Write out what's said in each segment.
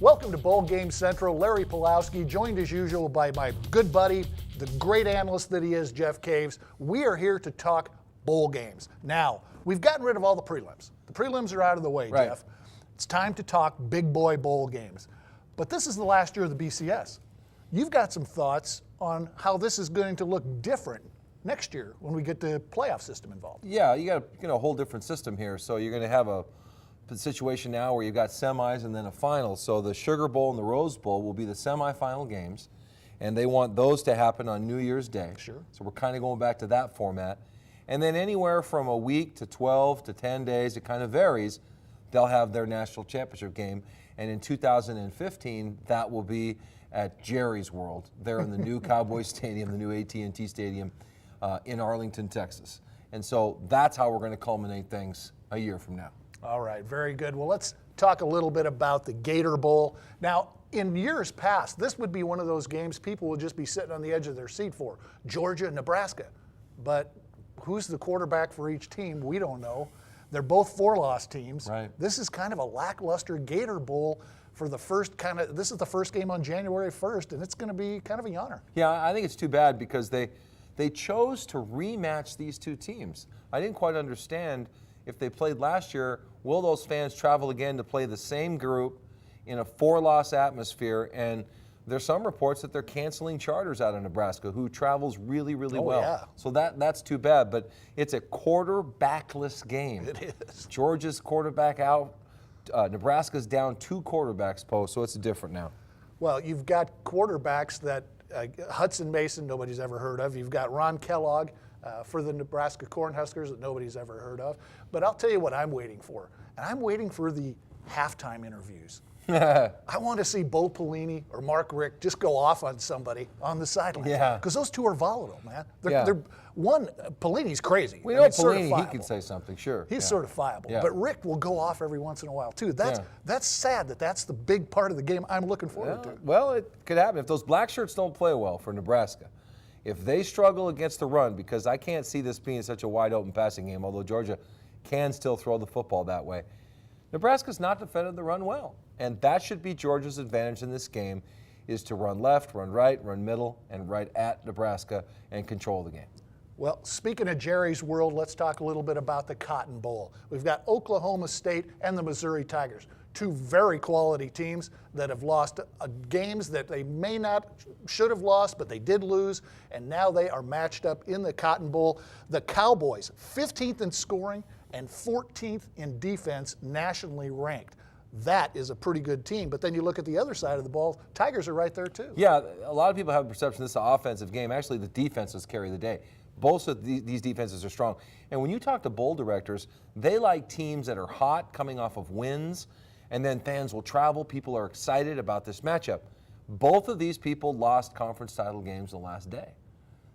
Welcome to Bowl Game Central. Larry Pulowski, joined as usual by my good buddy, the great analyst that he is, Jeff Caves. We are here to talk bowl games. Now, we've gotten rid of all the prelims. The prelims are out of the way, Right. Jeff. It's time to talk big boy bowl games. But this is the last year of the BCS. You've got some thoughts on how this is going to look different next year when we get the playoff system involved. Yeah, you got a whole different system here. So you're going to have a situation now where you've got semis and then a final. So the Sugar Bowl and the Rose Bowl will be the semifinal games, and they want those to happen on New Year's Day. Sure. So we're kind of going back to that format. And then anywhere from a week to 12 to 10 days, it kind of varies, they'll have their national championship game. And in 2015, that will be at Jerry's World. They're in the new Cowboys Stadium, the new AT&T Stadium in Arlington, Texas. And so that's how we're going to culminate things a year from now. All right, very good. Well, let's talk a little bit about the Gator Bowl. Now, in years past, this would be one of those games people would just be sitting on the edge of their seat for. Georgia, Nebraska. But who's the quarterback for each team? We don't know. They're both four-loss teams. Right. This is kind of a lackluster Gator Bowl for the first this is the first game on January 1st, and it's going to be kind of a yawner. Yeah, I think it's too bad because they chose to rematch these two teams. I didn't quite understand if they played last year, will those fans travel again to play the same group in a four-loss atmosphere? And there's some reports that they're canceling charters out of Nebraska, who travels really, really well. Yeah. So that's too bad, but it's a quarterbackless game. It is. Georgia's quarterback out. Nebraska's down two quarterbacks post, so it's different now. Well, you've got quarterbacks that Hudson Mason, nobody's ever heard of. You've got Ron Kellogg for the Nebraska Cornhuskers that nobody's ever heard of. But I'll tell you what I'm waiting for. And I'm waiting for the halftime interviews. I want to see Bo Pelini or Mark Richt just go off on somebody on the sideline. Yeah. Because those two are volatile, man. Yeah. Pelini's crazy. We I know mean, Pelini, he certifiable. can say something, sure. He's Yeah. certifiable. Yeah. But Rick will go off every once in a while, too. That's sad that's the big part of the game I'm looking forward to. Well, it could happen. If those black shirts don't play well for Nebraska, if they struggle against the run, because I can't see this being such a wide open passing game, although Georgia can still throw the football that way, Nebraska's not defended the run well. And that should be Georgia's advantage in this game, is to run left, run right, run middle, and right at Nebraska and control the game. Well, speaking of Jerry's World, let's talk a little bit about the Cotton Bowl. We've got Oklahoma State and the Missouri Tigers, two very quality teams that have lost games that they should have lost, but they did lose, and now they are matched up in the Cotton Bowl. The Cowboys, 15th in scoring and 14th in defense, nationally ranked. That is a pretty good team. But then you look at the other side of the ball, Tigers are right there too. Yeah, a lot of people have a perception this is an offensive game. Actually, the defenses carry the day. Both of these defenses are strong. And when you talk to bowl directors, they like teams that are hot, coming off of wins, and then fans will travel. People are excited about this matchup. Both of these people lost conference title games the last day.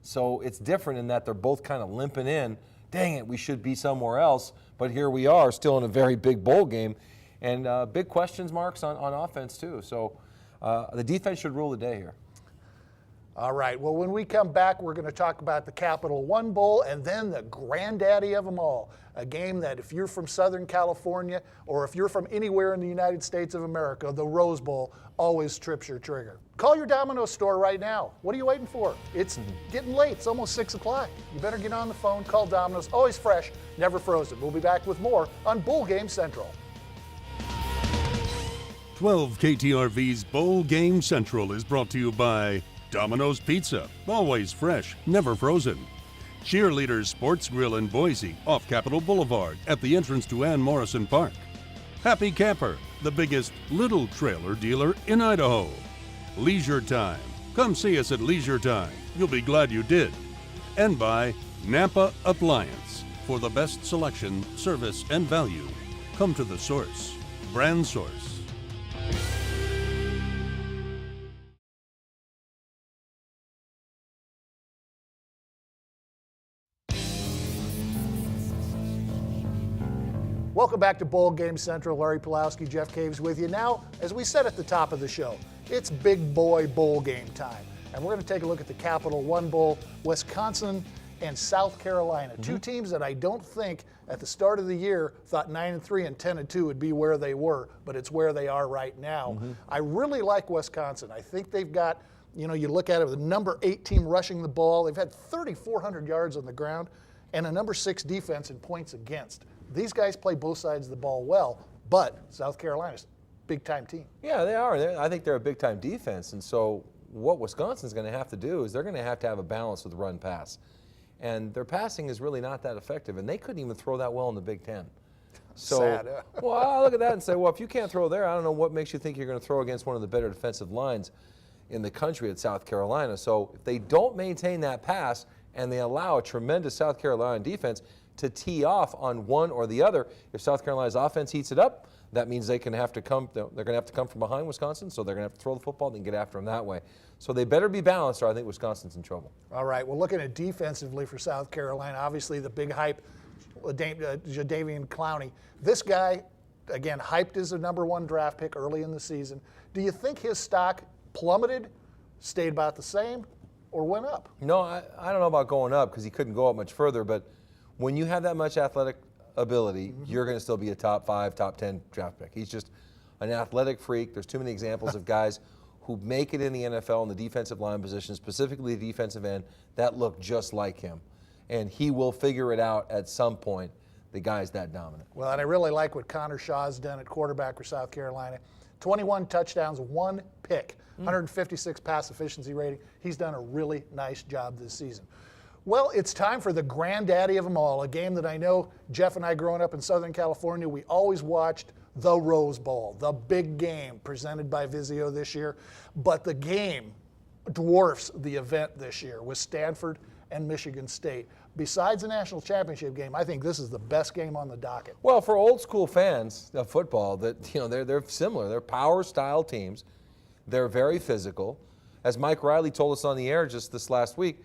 So it's different in that they're both kind of limping in. Dang it, we should be somewhere else. But here we are, still in a very big bowl game. And big questions marks on offense, too. So the defense should rule the day here. All right. Well, when we come back, we're going to talk about the Capital One Bowl and then the granddaddy of them all, a game that if you're from Southern California or if you're from anywhere in the United States of America, the Rose Bowl always trips your trigger. Call your Domino's store right now. What are you waiting for? It's getting late. It's almost 6 o'clock. You better get on the phone, call Domino's. Always fresh, never frozen. We'll be back with more on Bowl Game Central. 12 KTRV's Bowl Game Central is brought to you by Domino's Pizza, always fresh, never frozen. Cheerleaders Sports Grill in Boise, off Capitol Boulevard, at the entrance to Ann Morrison Park. Happy Camper, the biggest little trailer dealer in Idaho. Leisure Time, come see us at Leisure Time. You'll be glad you did. And by Napa Appliance, for the best selection, service, and value. Come to the source, Brand Source. Welcome back to Bowl Game Central. Larry Pulowski, Jeff Caves with you. Now, as we said at the top of the show, it's big boy bowl game time. And we're going to take a look at the Capital One Bowl. Wisconsin and South Carolina. Two teams that I don't think at the start of the year thought 9-3 and 10-2 would be where they were, but it's where they are right now. I really like Wisconsin. I think they've got, you look at it, the number 8 team rushing the ball. They've had 3,400 yards on the ground and a number 6 defense in points against. These guys play both sides of the ball well, but South Carolina's a big-time team. Yeah, they are. I think they're a big-time defense, and so what Wisconsin's going to have to do is they're going to have a balance with run-pass. And their passing is really not that effective, and they couldn't even throw that well in the Big Ten. So, Sad, yeah. well, I look at that and say, well, if you can't throw there, I don't know what makes you think you're going to throw against one of the better defensive lines in the country at South Carolina. So if they don't maintain that pass and they allow a tremendous South Carolina defense to tee off on one or the other, if South Carolina's offense heats it up, that means they're going to have to come from behind Wisconsin, so they're going to have to throw the football and get after them that way. So they better be balanced, or I think Wisconsin's in trouble. All right, well, looking at defensively for South Carolina, obviously the big hype, Jadeveon Clowney. This guy, again, hyped as a number 1 draft pick early in the season. Do you think his stock plummeted, stayed about the same, or went up? No, I don't know about going up because he couldn't go up much further, but when you have that much athletic ability, you're going to still be a top 5, top 10 draft pick. He's just an athletic freak. There's too many examples of guys who make it in the NFL in the defensive line position, specifically the defensive end, that look just like him. And he will figure it out at some point. The guy's that dominant. Well, and I really like what Connor Shaw's done at quarterback for South Carolina. 21 touchdowns, 1 pick, 156 pass efficiency rating. He's done a really nice job this season. Well, it's time for the granddaddy of them all, a game that I know Jeff and I growing up in Southern California, we always watched, the Rose Bowl, the big game presented by Vizio this year. But the game dwarfs the event this year with Stanford and Michigan State. Besides the national championship game, I think this is the best game on the docket. Well, for old school fans of football, they're similar. They're power style teams. They're very physical. As Mike Riley told us on the air just this last week,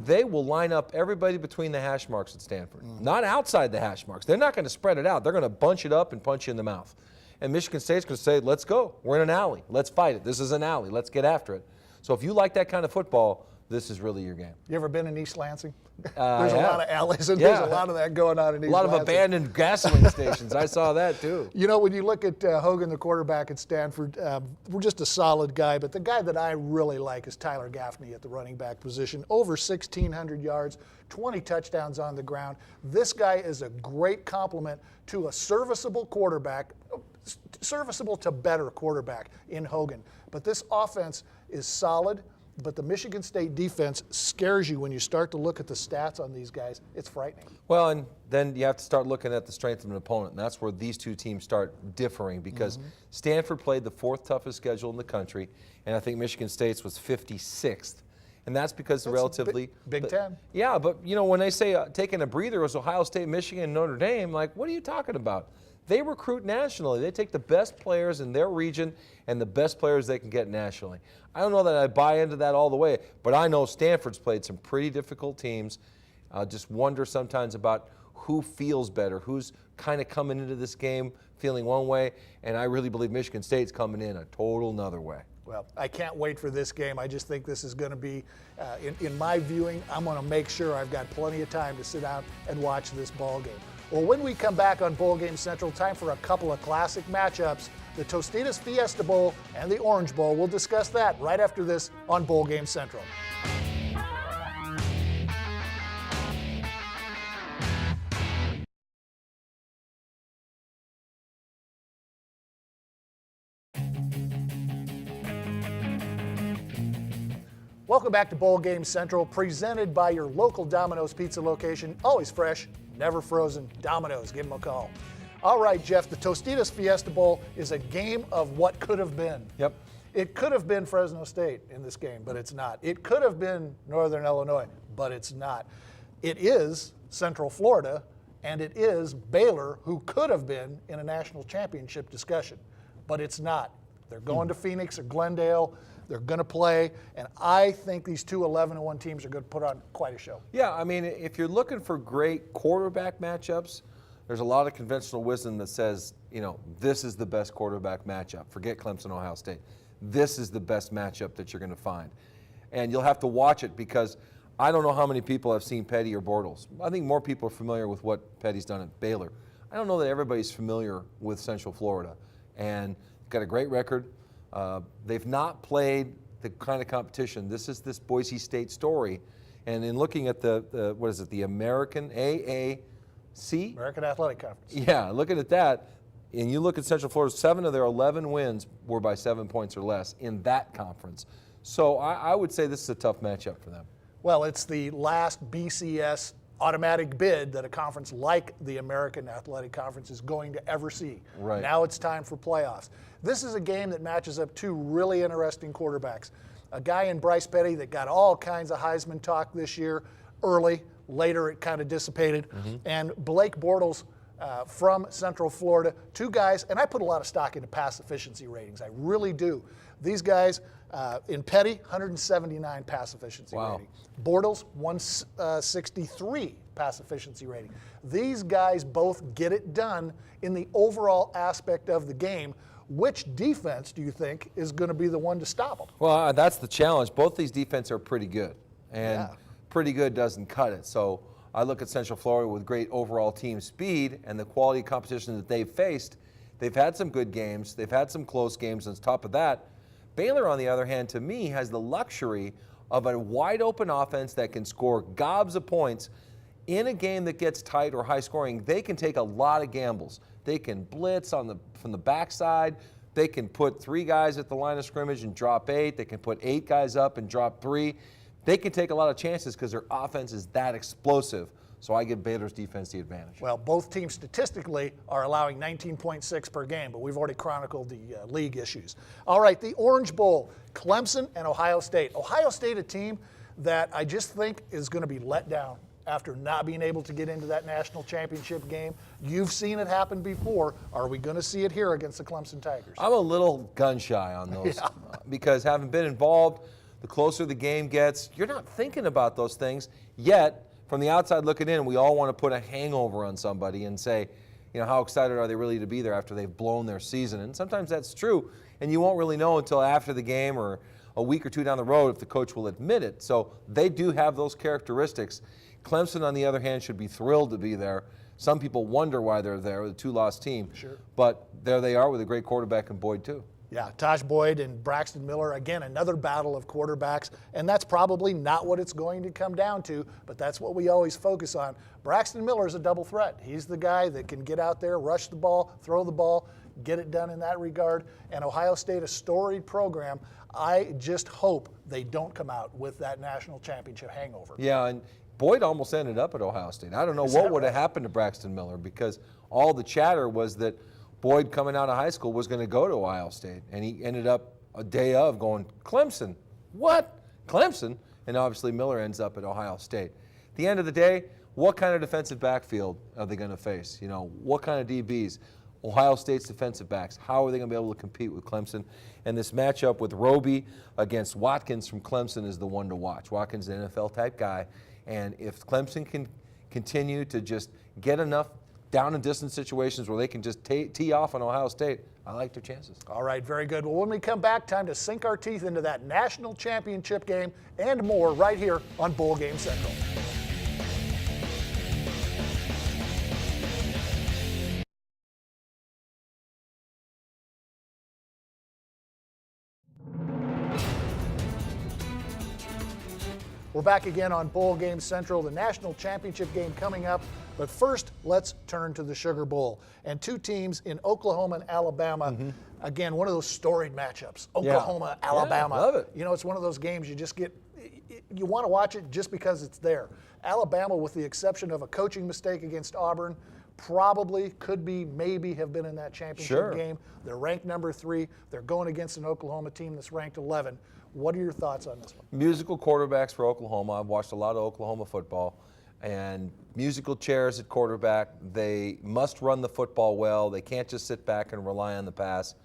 they will line up everybody between the hash marks at Stanford, not outside the hash marks. They're not going to spread it out. They're going to bunch it up and punch you in the mouth. And Michigan State's going to say, let's go. We're in an alley. Let's fight it. This is an alley. Let's get after it. So if you like that kind of football, this is really your game. You ever been in East Lansing? There's a lot of alleys, and Yeah. there's a lot of that going on in East A lot of Lansing. abandoned gasoline stations. I saw that too. When you look at Hogan, the quarterback at Stanford, we're just a solid guy, but the guy that I really like is Tyler Gaffney at the running back position. Over 1,600 yards, 20 touchdowns on the ground. This guy is a great complement to a serviceable quarterback, serviceable to better quarterback in Hogan. But this offense is solid. But the Michigan State defense scares you when you start to look at the stats on these guys. It's frightening. Well, and then you have to start looking at the strength of an opponent, and that's where these two teams start differing because Stanford played the 4th toughest schedule in the country, and I think Michigan State's was 56th. And that's because the relatively Big Ten. Yeah, but when they say taking a breather was Ohio State, Michigan, and Notre Dame, like, what are you talking about? They recruit nationally. They take the best players in their region and the best players they can get nationally. I don't know that I buy into that all the way, but I know Stanford's played some pretty difficult teams. I just wonder sometimes about who feels better, who's kind of coming into this game feeling one way, and I really believe Michigan State's coming in a total another way. Well, I can't wait for this game. I just think this is going to be, in my viewing, I'm going to make sure I've got plenty of time to sit down and watch this ball game. Well, when we come back on Bowl Game Central, time for a couple of classic matchups, the Tostitos Fiesta Bowl and the Orange Bowl. We'll discuss that right after this on Bowl Game Central. Welcome back to Bowl Game Central, presented by your local Domino's Pizza location. Always fresh, never frozen. Domino's, give them a call. All right, Jeff, the Tostitos Fiesta Bowl is a game of what could have been. Yep. It could have been Fresno State in this game, but it's not. It could have been Northern Illinois, but it's not. It is Central Florida, and it is Baylor, who could have been in a national championship discussion, but it's not. They're going to Phoenix or Glendale. They're going to play, and I think these two 11-1 teams are going to put on quite a show. Yeah, I mean, if you're looking for great quarterback matchups, there's a lot of conventional wisdom that says, this is the best quarterback matchup. Forget Clemson, Ohio State. This is the best matchup that you're going to find. And you'll have to watch it because I don't know how many people have seen Petty or Bortles. I think more people are familiar with what Petty's done at Baylor. I don't know that everybody's familiar with Central Florida. And got a great record. They've not played the kind of competition. This is this Boise State story. And in looking at the what is it, the American AAC? American Athletic Conference. Yeah, looking at that, and you look at Central Florida, 7 of their 11 wins were by 7 points or less in that conference. So I would say this is a tough matchup for them. Well, it's the last BCS automatic bid that a conference like the American Athletic Conference is going to ever see. Right. Now it's time for playoffs. This is a game that matches up two really interesting quarterbacks. A guy in Bryce Petty that got all kinds of Heisman talk this year, early, later it kind of dissipated, and Blake Bortles from Central Florida. Two guys, and I put a lot of stock into pass efficiency ratings. I really do. These guys, in Petty, 179 pass efficiency rating. Bortles, 163 pass efficiency rating. These guys both get it done in the overall aspect of the game. Which defense do you think is going to be the one to stop them? Well, that's the challenge. Both these defenses are pretty good, and pretty good doesn't cut it. So I look at Central Florida with great overall team speed and the quality of competition that they've faced. They've had some good games. They've had some close games. On top of that, Baylor, on the other hand, to me, has the luxury of a wide-open offense that can score gobs of points. In a game that gets tight or high scoring, they can take a lot of gambles. They can blitz from the backside. They can put 3 guys at the line of scrimmage and drop 8. They can put 8 guys up and drop 3. They can take a lot of chances because their offense is that explosive. So I give Baylor's defense the advantage. Well, both teams statistically are allowing 19.6 per game, but we've already chronicled the league issues. All right, the Orange Bowl, Clemson and Ohio State. Ohio State, a team that I just think is going to be let down after not being able to get into that national championship game. You've seen it happen before. Are we going to see it here against the Clemson Tigers? I'm a little gun shy on those because having been involved, the closer the game gets, you're not thinking about those things. Yet, from the outside looking in, we all want to put a hangover on somebody and say, you know, how excited are they really to be there after they've blown their season? And sometimes that's true, and you won't really know until after the game or a week or two down the road if the coach will admit it. So they do have those characteristics. Clemson, on the other hand, should be thrilled to be there. Some people wonder why they're there with a 2-loss team. Sure. But there they are with a great quarterback in Boyd, too. Yeah, Taj Boyd and Braxton Miller, again, another battle of quarterbacks, and that's probably not what it's going to come down to, but that's what we always focus on. Braxton Miller is a double threat. He's the guy that can get out there, rush the ball, throw the ball, get it done in that regard, and Ohio State, a storied program. I just hope they don't come out with that national championship hangover. Yeah, and Boyd almost ended up at Ohio State. I don't know what would have happened to Braxton Miller because all the chatter was that Boyd coming out of high school was going to go to Ohio State, and he ended up a day of going, Clemson, what? Clemson? And obviously Miller ends up at Ohio State. At the end of the day, what kind of defensive backfield are they going to face? You know, what kind of DBs? Ohio State's defensive backs, how are they going to be able to compete with Clemson? And this matchup with Roby against Watkins from Clemson is the one to watch. Watkins is an NFL-type guy, and if Clemson can continue to just get enough down and distance situations where they can just tee off on Ohio State, I like their chances. All right, very good. Well, when we come back, time to sink our teeth into that national championship game and more right here on Bowl Game Central. We're back again on Bowl Game Central, the national championship game coming up. But first, let's turn to the Sugar Bowl. And 2 teams in Oklahoma and Alabama. Again, one of those storied matchups. Oklahoma, Alabama. Yeah, love it. You know, it's one of those games you just get, you want to watch it just because it's there. Alabama, with the exception of a coaching mistake against Auburn, probably could be, maybe have been in that championship game. They're ranked number 3. They're going against an Oklahoma team that's ranked 11. What are your thoughts on this one? Musical quarterbacks for Oklahoma. I've watched a lot of Oklahoma football. And musical chairs at quarterback. They must run the football well. They can't just sit back and rely on the pass.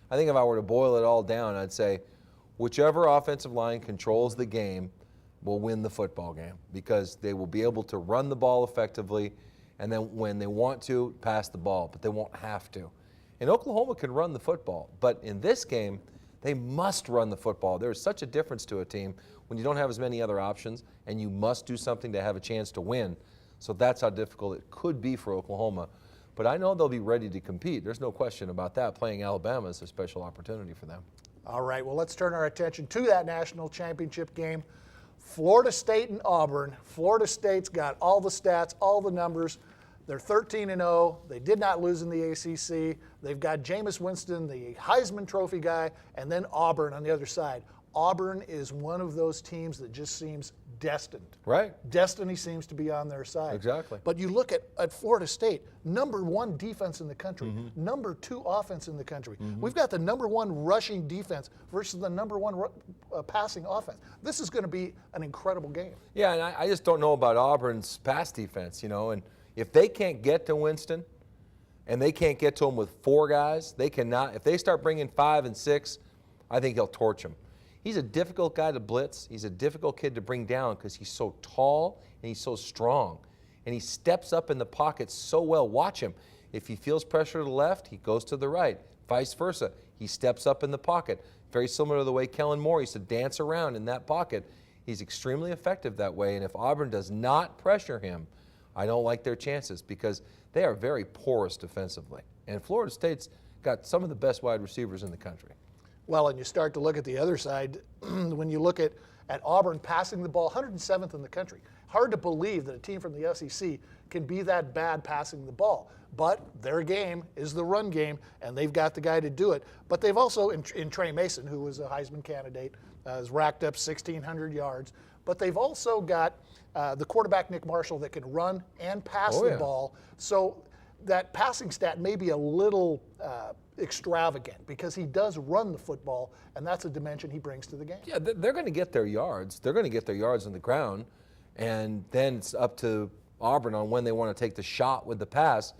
I think if I were to boil it all down, I'd say whichever offensive line controls the game will win the football game because they will be able to run the ball effectively and then when they want to, pass the ball, but they won't have to. And Oklahoma can run the football, but in this game, they must run the football. There is such a difference to a team when you don't have as many other options and you must do something to have a chance to win. So that's how difficult it could be for Oklahoma. But I know they'll be ready to compete. There's no question about that. Playing Alabama is a special opportunity for them. All right, well, let's turn our attention to that national championship game. Florida State and Auburn. Florida State's got all the stats, all the numbers. They're 13-0. They did not lose in the ACC. They've got Jameis Winston, the Heisman Trophy guy, and then Auburn on the other side. Auburn is one of those teams that just seems destined. Right. Destiny seems to be on their side. Exactly. But you look at Florida State, number 1 defense in the country, number 2 offense in the country. We've got the number 1 rushing defense versus the number 1 passing offense. This is going to be an incredible game. Yeah, and I just don't know about Auburn's pass defense, and if they can't get to Winston and they can't get to him with 4 guys, they cannot. If they start bringing 5 and 6, I think they'll torch him. He's a difficult guy to blitz. He's a difficult kid to bring down because he's so tall and he's so strong. And he steps up in the pocket so well. Watch him. If he feels pressure to the left, he goes to the right. Vice versa. He steps up in the pocket. Very similar to the way Kellen Moore used to dance around in that pocket. He's extremely effective that way. And if Auburn does not pressure him, I don't like their chances because they are very porous defensively. And Florida State's got some of the best wide receivers in the country. Well, and you start to look at the other side, when you look at Auburn passing the ball, 107th in the country. Hard to believe that a team from the SEC can be that bad passing the ball. But their game is the run game, and they've got the guy to do it. But they've also, in Trey Mason, who was a Heisman candidate, has racked up 1,600 yards. But they've also got the quarterback, Nick Marshall, that can run and pass the ball. So that passing stat may be a little extravagant because he does run the football, and that's a dimension he brings to the game. Yeah, they're going to get their yards. They're going to get their yards on the ground, and then it's up to Auburn on when they want to take the shot with the pass.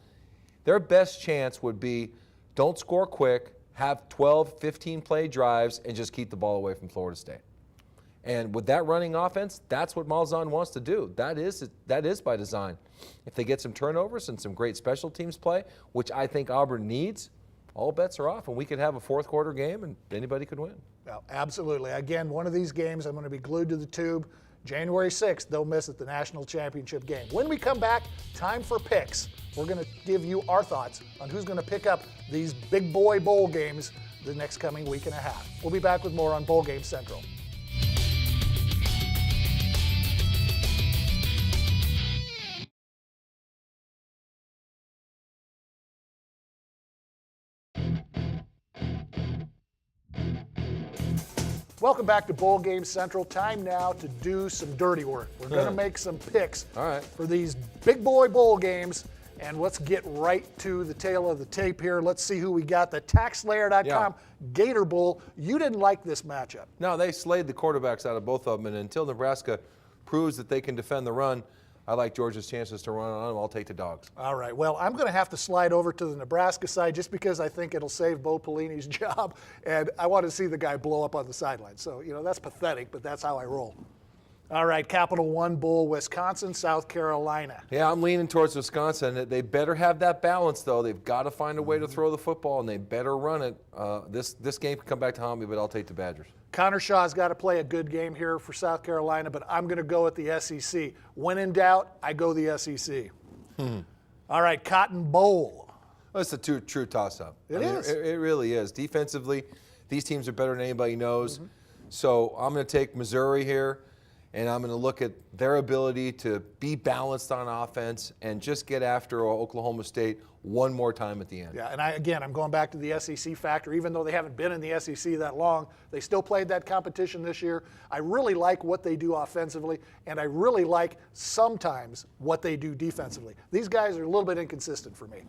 Their best chance would be don't score quick, have 12, 15-play drives, and just keep the ball away from Florida State. And with that running offense, that's what Malzahn wants to do. That is by design. If they get some turnovers and some great special teams play, which I think Auburn needs, all bets are off, and we could have a fourth quarter game, and anybody could win. Well, absolutely. Again, one of these games, I'm going to be glued to the tube. January 6th, they'll miss it, the national championship game. When we come back, time for picks. We're going to give you our thoughts on who's going to pick up these big boy bowl games the next coming week and a half. We'll be back with more on Bowl Game Central. Welcome back to Bowl Game Central. Time now to do some dirty work. We're going to make some picks for these big boy bowl games, and let's get right to the tail of the tape here. Let's see who we got. The TaxSlayer.com Gator Bowl. You didn't like this matchup. No, they slayed the quarterbacks out of both of them, and until Nebraska proves that they can defend the run, I like Georgia's chances to run on them. I'll take the Dogs. All right. Well, I'm going to have to slide over to the Nebraska side just because I think it'll save Bo Pelini's job, and I want to see the guy blow up on the sideline. So, that's pathetic, but that's how I roll. All right, Capital One Bowl, Wisconsin, South Carolina. Yeah, I'm leaning towards Wisconsin. They better have that balance, though. They've got to find a way to throw the football, and they better run it. This game can come back to haunt me, but I'll take the Badgers. Connor Shaw's got to play a good game here for South Carolina, but I'm going to go with the SEC. When in doubt, I go the SEC. All right, Cotton Bowl. Well, it's a true toss-up. It is. It really is. Defensively, these teams are better than anybody knows. So I'm going to take Missouri here, and I'm going to look at their ability to be balanced on offense and just get after Oklahoma State one more time at the end. Yeah, and I'm going back to the SEC factor. Even though they haven't been in the SEC that long, they still played that competition this year. I really like what they do offensively, and I really like sometimes what they do defensively. These guys are a little bit inconsistent for me.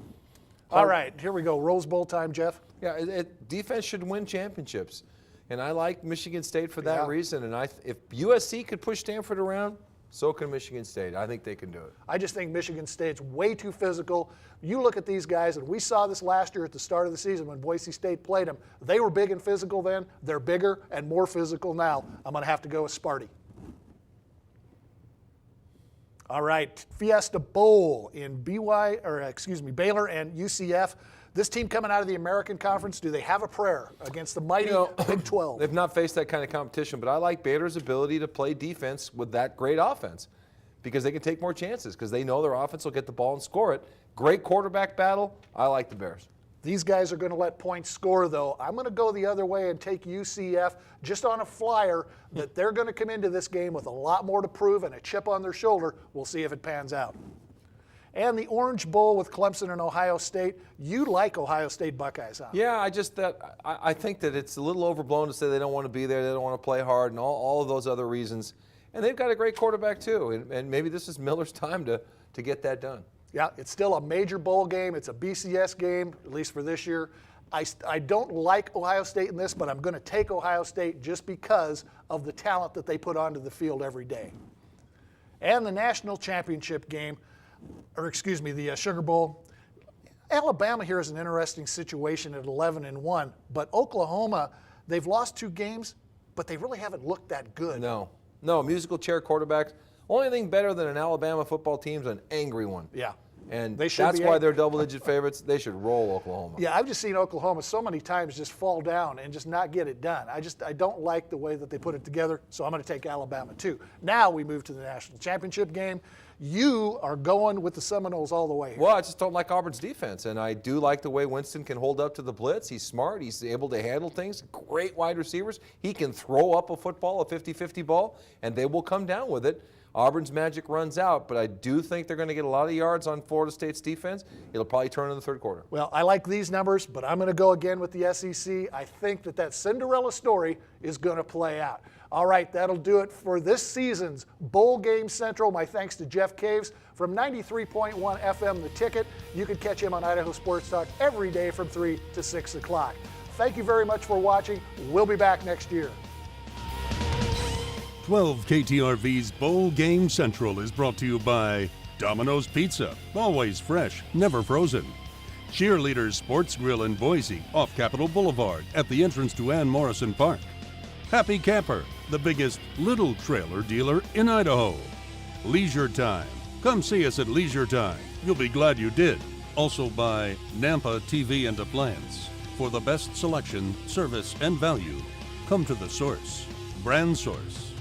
All right, here we go. Rose Bowl time, Jeff. Yeah, defense should win championships. And I like Michigan State for that reason. And if USC could push Stanford around, so can Michigan State. I think they can do it. I just think Michigan State's way too physical. You look at these guys, and we saw this last year at the start of the season when Boise State played them. They were big and physical then. They're bigger and more physical now. I'm going to have to go with Sparty. All right, Fiesta Bowl in Baylor and UCF. This team coming out of the American Conference, do they have a prayer against the mighty Big 12? They've not faced that kind of competition, but I like Baylor's ability to play defense with that great offense because they can take more chances because they know their offense will get the ball and score it. Great quarterback battle. I like the Bears. These guys are going to let points score, though. I'm going to go the other way and take UCF just on a flyer that they're going to come into this game with a lot more to prove and a chip on their shoulder. We'll see if it pans out. And the Orange Bowl with Clemson and Ohio State. You like Ohio State Buckeyes, huh? Yeah, I think that it's a little overblown to say they don't want to be there, they don't want to play hard, and all of those other reasons. And they've got a great quarterback, too. And maybe this is Miller's time to get that done. Yeah, it's still a major bowl game. It's a BCS game, at least for this year. I don't like Ohio State in this, but I'm going to take Ohio State just because of the talent that they put onto the field every day. And the national championship game, the Sugar Bowl. Alabama here is an interesting situation at 11-1, but Oklahoma, they've lost 2 games, but they really haven't looked that good. No, musical chair quarterbacks. Only thing better than an Alabama football team is an angry one. Yeah. And They should that's be why angry. they're double-digit favorites. They should roll Oklahoma. Yeah, I've just seen Oklahoma so many times just fall down and just not get it done. I don't like the way that they put it together, so I'm going to take Alabama too. Now we move to the national championship game. You are going with the Seminoles all the way here. Well, I just don't like Auburn's defense, and I do like the way Winston can hold up to the blitz. He's smart. He's able to handle things. Great wide receivers. He can throw up a football, a 50-50 ball, and they will come down with it. Auburn's magic runs out, but I do think they're going to get a lot of yards on Florida State's defense. It'll probably turn in the third quarter. Well, I like these numbers, but I'm going to go again with the SEC. I think that Cinderella story is going to play out. All right, that'll do it for this season's Bowl Game Central. My thanks to Jeff Caves from 93.1 FM The Ticket. You can catch him on Idaho Sports Talk every day from 3 to 6 o'clock. Thank you very much for watching. We'll be back next year. 12 KTRV's Bowl Game Central is brought to you by Domino's Pizza, always fresh, never frozen. Cheerleaders Sports Grill in Boise, off Capitol Boulevard, at the entrance to Ann Morrison Park. Happy Camper, the biggest little trailer dealer in Idaho. Leisure Time, come see us at Leisure Time. You'll be glad you did. Also by Nampa TV and Appliance. For the best selection, service, and value, come to the source. Brand Source.